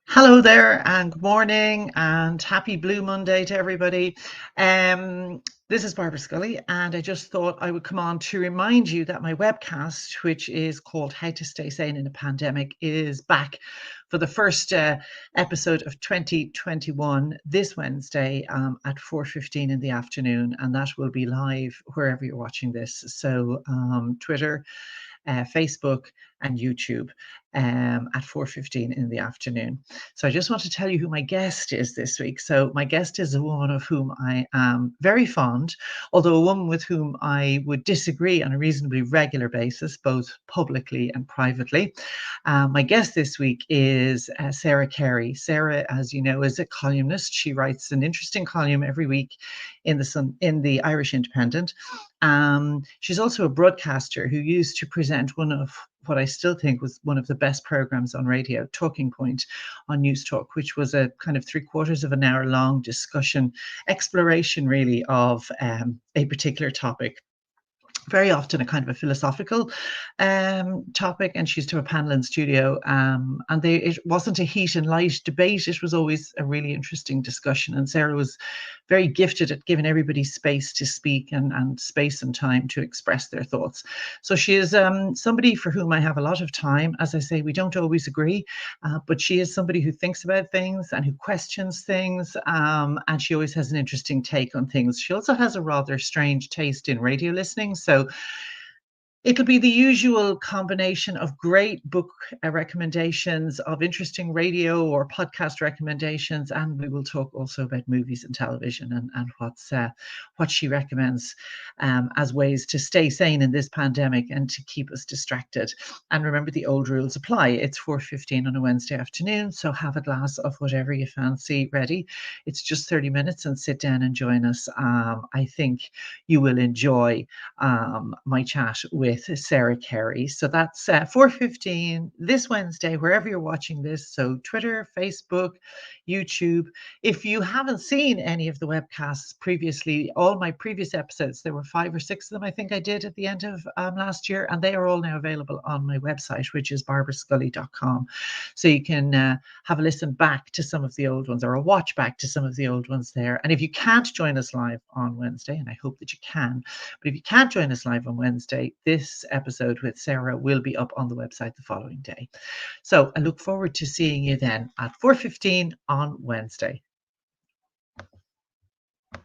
Hello there, and good morning, and happy Blue Monday to everybody. This is Barbara Scully, and I just thought I would come on to remind you that my webcast, which is called How to Stay Sane in a Pandemic, is back for the first episode of 2021 this Wednesday at 4:15 in the afternoon, and that will be live wherever you're watching this. So, Twitter, Facebook, and YouTube at 4:15 in the afternoon. So I just want to tell you who my guest is this week. So my guest is a woman of whom I am very fond, although a woman with whom I would disagree on a reasonably regular basis, both publicly and privately. My guest this week is Sarah Carey. Sarah, as you know, is a columnist. She writes an interesting column every week in the Irish Independent. She's also a broadcaster who used to present one of what I still think was one of the best programs on radio, Talking Point on News Talk, which was a kind of three-quarters of an hour long discussion, exploration really of a particular topic, very often a kind of a philosophical topic, and she used to have a panel in studio, and it wasn't a heat and light debate. It was always a really interesting discussion, and Sarah was very gifted at giving everybody space to speak and space and time to express their thoughts. So she is somebody for whom I have a lot of time. As I say, we don't always agree, but she is somebody who thinks about things and who questions things, and she always has an interesting take on things. She also has a rather strange taste in radio listening. So it'll be the usual combination of great book recommendations, of interesting radio or podcast recommendations, and we will talk also about movies and television and what she recommends as ways to stay sane in this pandemic and to keep us distracted. And remember, the old rules apply. It's 4:15 on a Wednesday afternoon, so have a glass of whatever you fancy ready. It's just 30 minutes, and sit down and join us. I think you will enjoy my chat with Sarah Carey. So that's 4:15 this Wednesday, wherever you're watching this. So Twitter, Facebook, YouTube. If you haven't seen any of the webcasts previously, all my previous episodes, there were 5 or 6 of them I think I did at the end of last year, and they are all now available on my website, which is barbarascully.com. So you can have a listen back to some of the old ones, or a watch back to some of the old ones there. And if you can't join us live on Wednesday, and I hope that you can, but if you can't join us live on Wednesday, this episode with Sarah will be up on the website the following day. So I look forward to seeing you then at 4:15 on Wednesday.